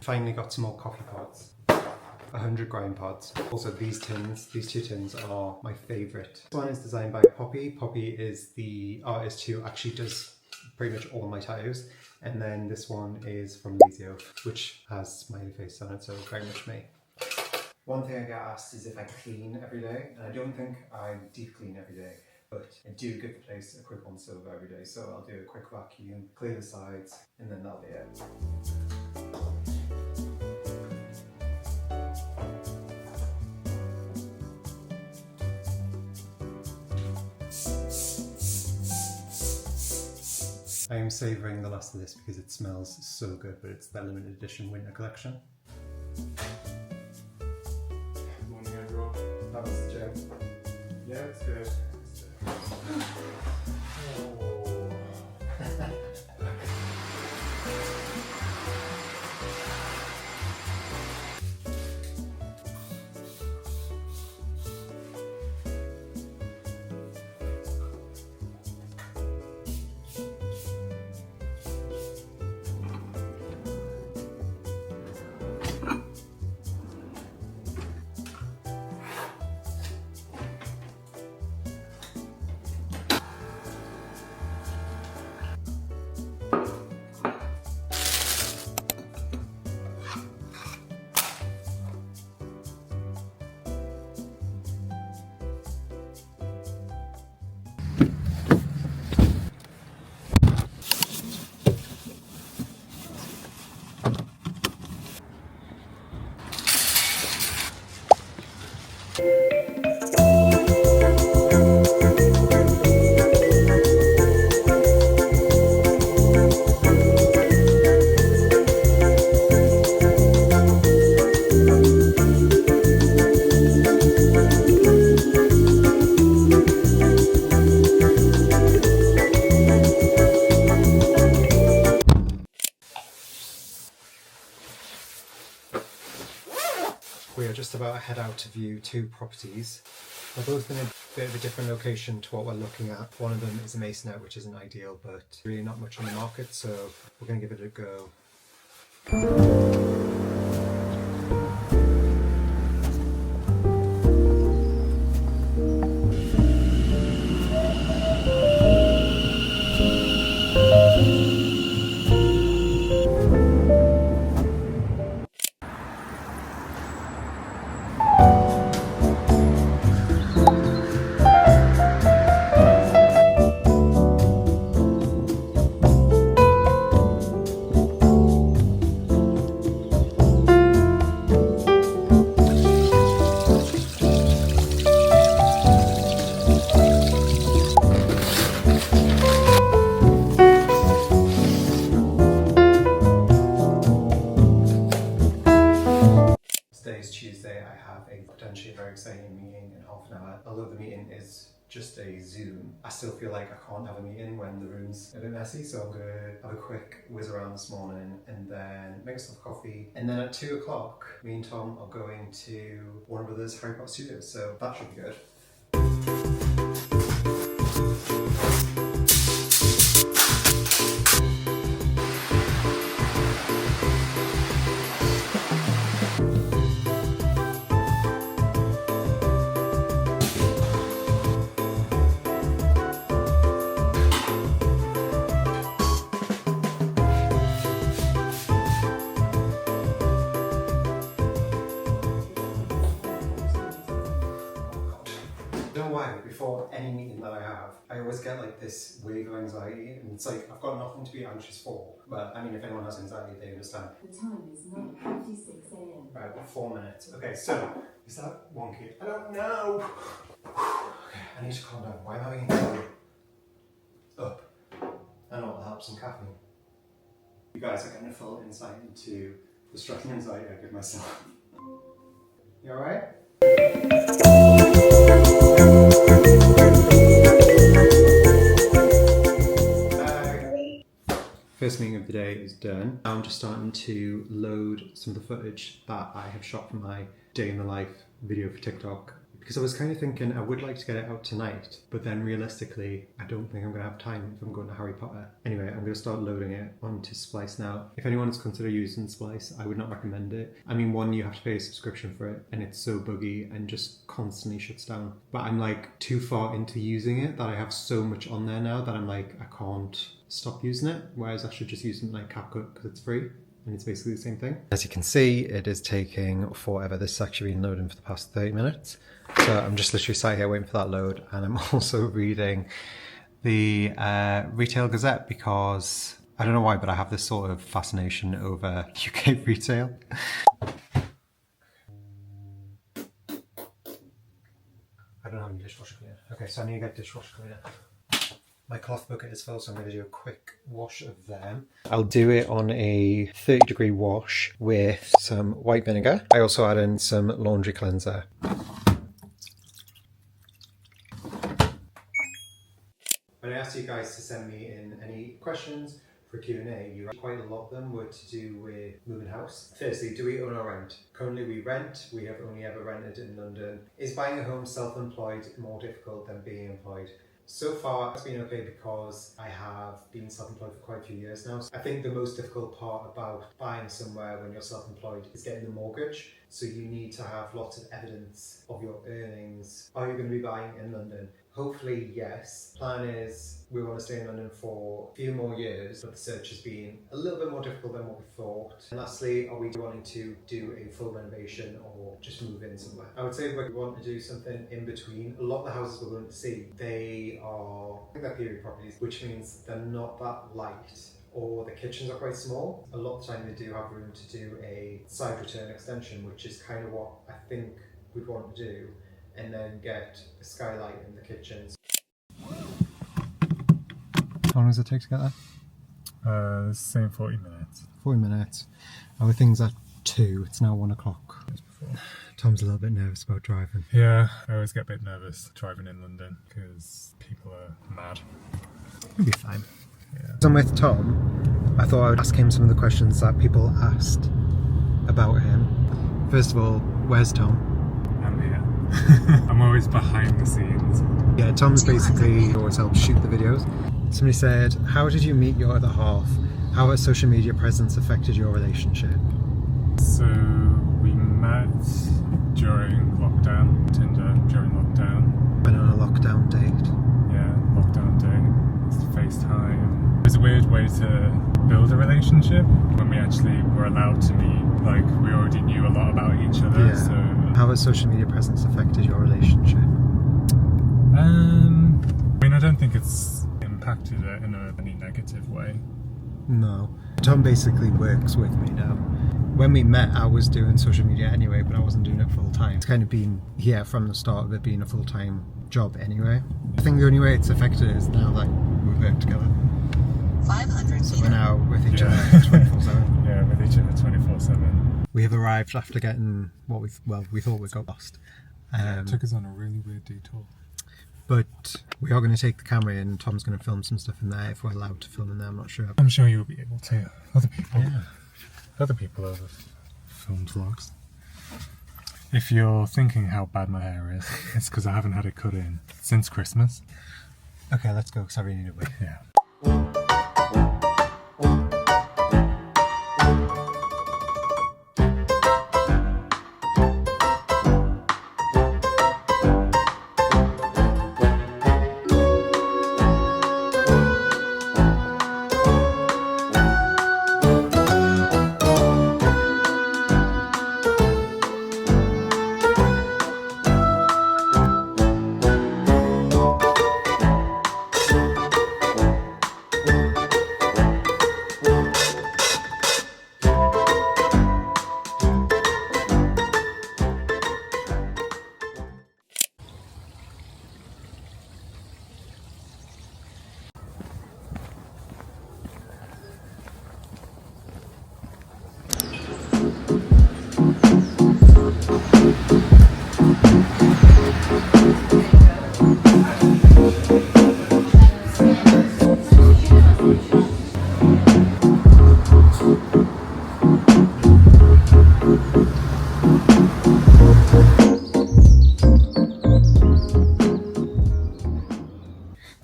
Finally got some more coffee pods. 100 grind pods. Also these two tins are my favourite. This one is designed by Poppy. Poppy is the artist who actually does pretty much all my tattoos. And then this one is from Lazio, which has smiley face on it, so very much me. One thing I get asked is if I clean every day, and I don't think I deep clean every day, but I do give the place a quick once over every day. So I'll do a quick vacuum, clear the sides, and then that'll be it. I am savouring the last of this because it smells so good, but it's the limited edition winter collection. Morning everyone. That was the joke. Yeah, it's good. We are just about to head out to view two properties. They're both in a bit of a different location to what we're looking at. One of them is a masonette, which isn't ideal, but really not much on the market, so we're going to give it a go. Today is Tuesday. I have a potentially very exciting meeting in half an hour. Although the meeting is just a Zoom, I still feel like I can't have a meeting when the room's a bit messy, so I'm going to have a quick whiz around this morning and then make myself coffee. And then at 2 o'clock, me and Tom are going to Warner Brothers Harry Potter Studios, so that should be good. Before any meeting that I have, I always get like this wave of anxiety, and it's like I've got nothing to be anxious for. But I mean, if anyone has anxiety, they understand. The time is 9:56 a.m. Right, 4 minutes. Okay, so is that wonky? I don't know. Okay, I need to calm down. Why am I being up? I know what helps some caffeine. You guys are getting a full insight into the stress and anxiety I give myself. You alright? First meeting of the day is done. Now I'm just starting to load some of the footage that I have shot from my day in the life video for TikTok, because I was kind of thinking I would like to get it out tonight, but then realistically, I don't think I'm going to have time if I'm going to Harry Potter. Anyway, I'm going to start loading it onto Splice now. If anyone's considered using Splice, I would not recommend it. I mean, one, you have to pay a subscription for it, and it's so buggy and just constantly shuts down. But I'm like too far into using it that I have so much on there now that I'm like, I can't stop using it, whereas I should just use something like CapCut because it's free. And it's basically the same thing. As you can see, it is taking forever. This has actually been loading for the past 30 minutes. So I'm just literally sat here waiting for that load. And I'm also reading the Retail Gazette because I don't know why, but I have this sort of fascination over UK retail. I don't have any dishwasher cleaner. Okay, so I need to get dishwasher cleaner. My cloth bucket is full, so I'm going to do a quick wash of them. I'll do it on a 30-degree wash with some white vinegar. I also add in some laundry cleanser. When I asked you guys to send me in any questions for Q&A, quite a lot of them were to do with moving house. Firstly, do we own or rent? Currently we rent. We have only ever rented in London. Is buying a home self-employed more difficult than being employed? So far, it's been okay because I have been self-employed for quite a few years now. I think the most difficult part about buying somewhere when you're self-employed is getting the mortgage. So you need to have lots of evidence of your earnings. Are you going to be buying in London? Hopefully, yes. Plan is we want to stay in London for a few more years, but the search has been a little bit more difficult than what we thought. And lastly, are we wanting to do a full renovation or just move in somewhere? I would say we want to do something in between. A lot of the houses we're going to see, they're period properties, which means they're not that light, or the kitchens are quite small. A lot of the time they do have room to do a side return extension, which is kind of what I think we'd want to do, and then get a skylight in the kitchens. How long does it take to get there? Same 40 minutes. 40 minutes. Our thing's at 2, it's now 1 o'clock. Tom's a little bit nervous about driving. Yeah, I always get a bit nervous driving in London because people are mad. It'll be fine. Yeah. As I'm with Tom, I thought I would ask him some of the questions that people asked about him. First of all, where's Tom? I'm here. I'm always behind the scenes. Yeah, Tom's basically always helps shoot the videos. Somebody said, how did you meet your other half? How has social media presence affected your relationship? So we met during lockdown, Tinder during lockdown. Went on a lockdown date. Yeah, lockdown day. It's FaceTime. It was a weird way to build a relationship when we actually were allowed to meet. Like, we already knew a lot about each other. Yeah. So How has social media presence affected your relationship? I mean, I don't think it's impacted it in any negative way. No. Tom basically works with me now. When we met, I was doing social media anyway, but I wasn't doing it full time. It's kind of been, from the start of it being a full-time job anyway. I think the only way it's affected it is now that we work together. 500 So we're now with each other Yeah. 24/7. Yeah, with each other 24/7. We have arrived after getting what we thought we got lost. It took us on a really weird detour. But we are going to take the camera in. Tom's going to film some stuff in there if we're allowed to film in there. I'm not sure. I'm sure you'll be able to. Other people, Yeah. other people have filmed vlogs. If you're thinking how bad my hair is, it's because I haven't had it cut in since Christmas. Okay, let's go because I really need a wig. Yeah.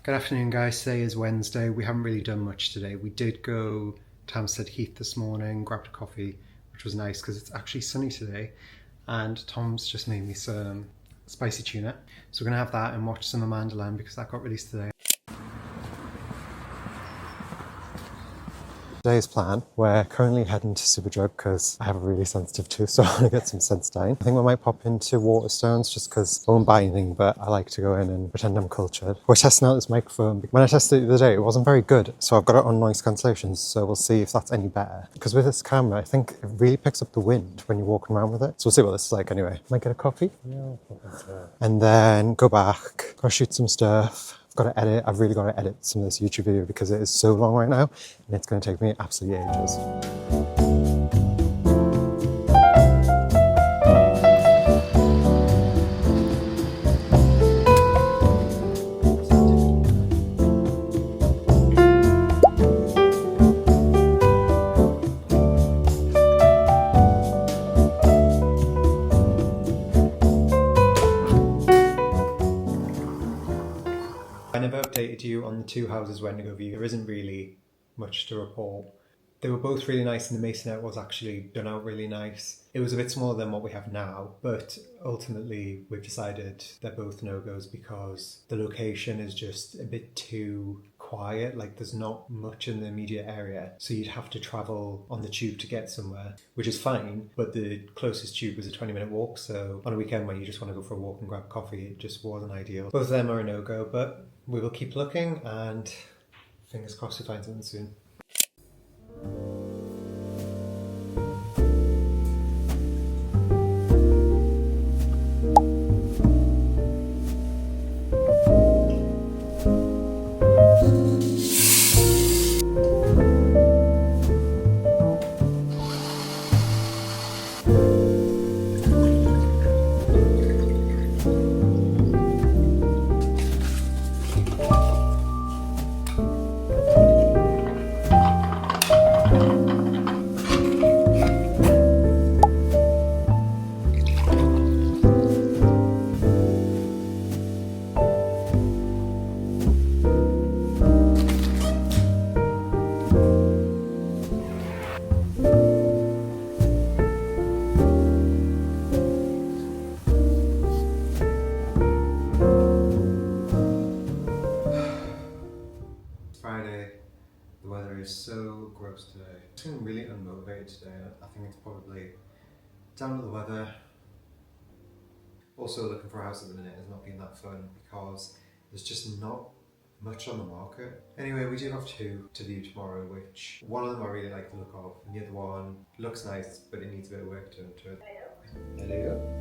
Good afternoon, guys. Today is Wednesday. We haven't really done much today. We did go to Hampstead Heath this morning, grabbed a coffee, which was nice because it's actually sunny today. And Tom's just made me some spicy tuna. So we're going to have that and watch some Amanda Lamb because that got released today. Today's plan, we're currently heading to Superdrug because I have a really sensitive tooth, so I want to get some Sensodyne. I think we might pop into Waterstones just because I won't buy anything, but I like to go in and pretend I'm cultured. We're testing out this microphone. When I tested it the other day, it wasn't very good, so I've got it on noise cancellation, so we'll see if that's any better. Because with this camera, I think it really picks up the wind when you're walking around with it. So we'll see what this is like anyway. Might get a coffee? Yeah, and then go back, go shoot some stuff. I've really got to edit some of this YouTube video because it is so long right now and it's going to take me absolutely ages. I never updated you on the two houses we're going to go view. There isn't really much to report. They were both really nice and the masonette was actually done out really nice. It was a bit smaller than what we have now, but ultimately we've decided they're both no-goes because the location is just a bit too quiet. Like there's not much in the immediate area, so you'd have to travel on the tube to get somewhere, which is fine, but the closest tube was a 20-minute walk, so on a weekend when you just want to go for a walk and grab coffee, it just wasn't ideal. Both of them are a no-go, but we will keep looking and fingers crossed we find something soon. Friday, the weather is so gross today. I'm feeling really unmotivated today. I think it's probably down to the weather. Also looking for a house at the minute has not been that fun because there's just not much on the market. Anyway, we do have two to view tomorrow, which one of them I really like the look of, and the other one looks nice, but it needs a bit of work done to it. Hello.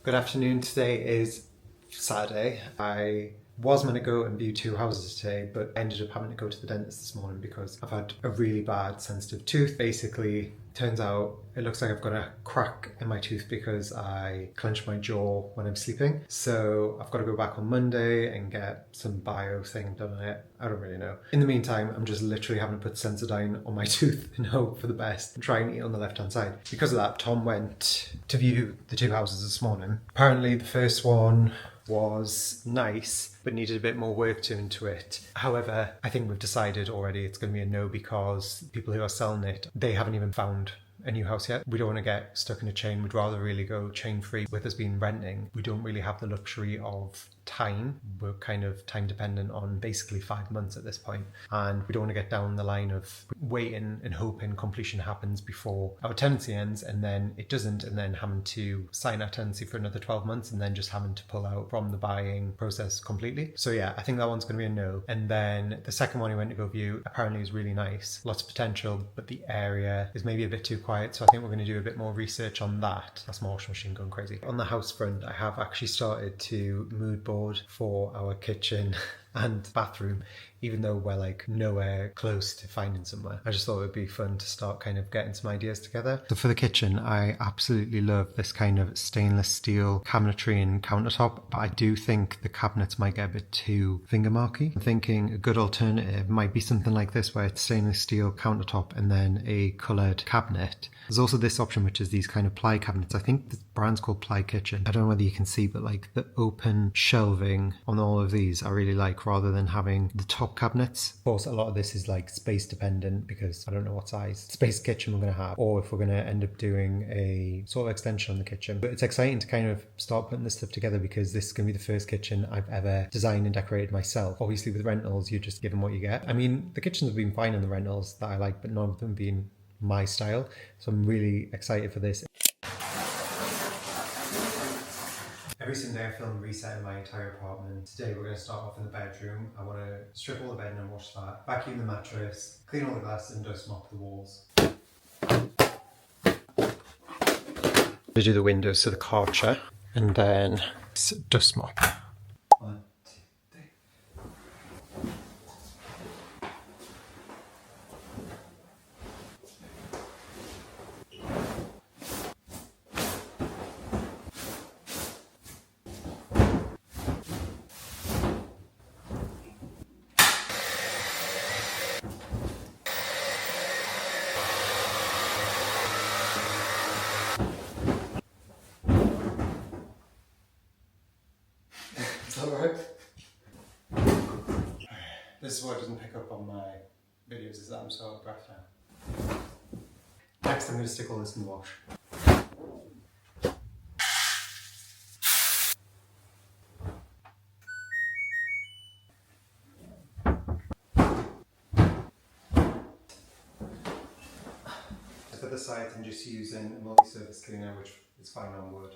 Good afternoon. Today is Saturday. I was meant to go and view two houses today, but I ended up having to go to the dentist this morning because I've had a really bad sensitive tooth. Basically, turns out it looks like I've got a crack in my tooth because I clench my jaw when I'm sleeping. So I've got to go back on Monday and get some bio thing done on it. I don't really know. In the meantime, I'm just literally having to put Sensodyne on my tooth and hope for the best and try and eat on the left-hand side. Because of that, Tom went to view the two houses this morning. Apparently the first one was nice but needed a bit more work done to it. However, I think we've decided already it's going to be a no because people who are selling it, they haven't even found a new house yet. We don't want to get stuck in a chain. We'd rather really go chain free. With us being renting, we don't really have the luxury of time. We're kind of time dependent on basically 5 months at this point, and we don't want to get down the line of waiting and hoping completion happens before our tenancy ends, and then it doesn't, and then having to sign our tenancy for another 12 months and then just having to pull out from the buying process completely. So yeah, I think that one's going to be a no. And then the second one we went to go view apparently is really nice, lots of potential, but the area is maybe a bit too quiet, so I think we're going to do a bit more research on that. That's my washing machine going crazy. On the house front, I have actually started to mood board for our kitchen and bathroom, even though we're like nowhere close to finding somewhere. I just thought it would be fun to start kind of getting some ideas together. So for the kitchen, I absolutely love this kind of stainless steel cabinetry and countertop, but I do think the cabinets might get a bit too finger marky. I'm thinking a good alternative might be something like this, where it's stainless steel countertop and then a coloured cabinet. There's also this option, which is these kind of ply cabinets. I think the brand's called Ply Kitchen. I don't know whether you can see, but like the open shelving on all of these I really like, rather than having the top cabinets. Of course, a lot of this is like space dependent, because I don't know what size space kitchen we're going to have, or if we're going to end up doing a sort of extension on the kitchen. But it's exciting to kind of start putting this stuff together, because this is going to be the first kitchen I've ever designed and decorated myself. Obviously with rentals, you're just given what you get. I mean, the kitchens have been fine in the rentals that I like, but none of them being my style. So I'm really excited for this. Every Sunday I film resetting my entire apartment. Today we're going to start off in the bedroom. I want to strip all the bedding and wash that, vacuum the mattress, clean all the glass and dust mop the walls. To do the windows to the Karcher, and then dust mop. One, two, three. Alright. This is what doesn't pick up on my videos, is that I'm so out of breath now. Next I'm going to stick all this in the wash. For the sides I'm just using a multi-surface cleaner, which is fine on wood.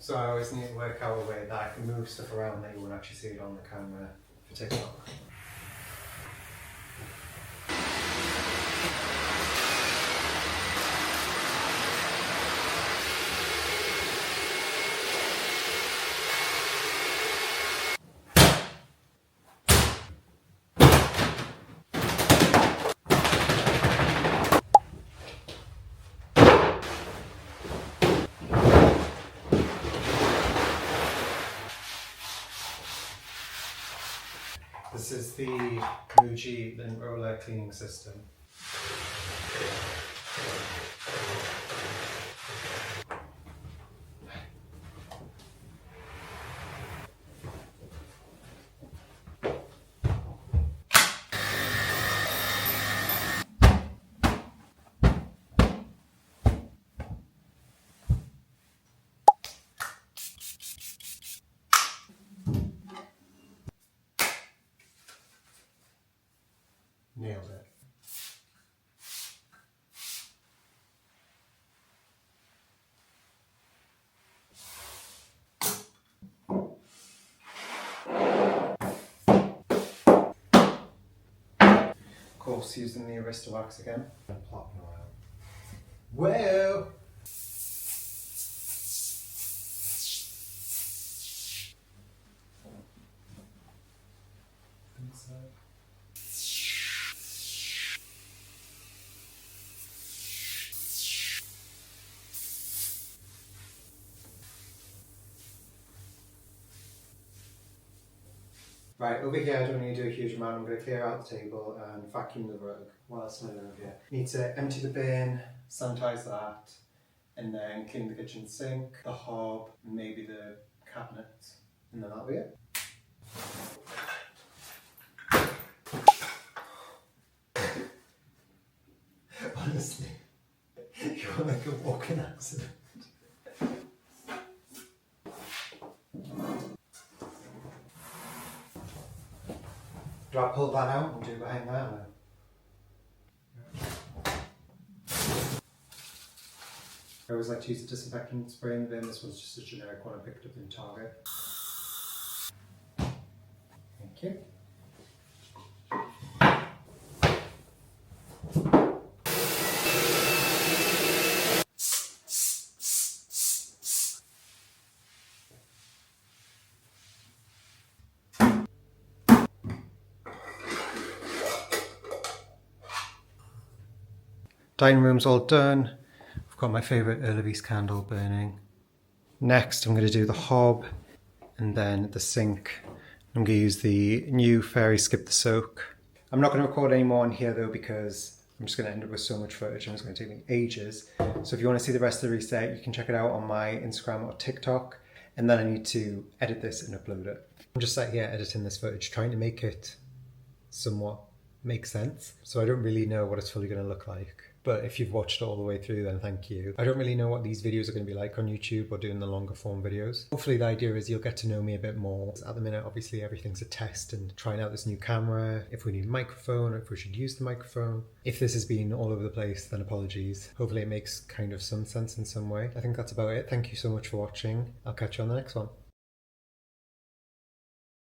So I always need to work out a way that I can move stuff around that you won't actually see it on the camera for TikTok. This is the Muji lint roller cleaning system. Nailed it. Of course, using the Arista wax again and plopping around. Whoa! Think so. Right, over here I don't need to do a huge amount. I'm going to clear out the table and vacuum the rug whilst I'm over here. Need to empty the bin, sanitize that, and then clean the kitchen sink, the hob, maybe the cabinet, and then that'll be it. Honestly, you're like a walking accident. Do I pull that out and do behind that? Or? I always like to use a disinfectant spray in the bin. This one's just a generic one I picked up in Target. Thank you. Dining room's all done. I've got my favourite Earl of East candle burning. Next I'm going to do the hob and then the sink. I'm going to use the new Fairy Skip the Soak. I'm not going to record any more on here though because I'm just going to end up with so much footage and it's going to take me ages. So if you want to see the rest of the reset, you can check it out on my Instagram or TikTok. And then I need to edit this and upload it. I'm just sat here editing this footage, trying to make it somewhat make sense. So I don't really know what it's fully going to look like. But if you've watched it all the way through, then thank you. I don't really know what these videos are going to be like on YouTube or doing the longer form videos. Hopefully the idea is you'll get to know me a bit more. At the minute, obviously everything's a test and trying out this new camera, if we need a microphone, or if we should use the microphone. If this has been all over the place, then apologies. Hopefully it makes kind of some sense in some way. I think that's about it. Thank you so much for watching. I'll catch you on the next one.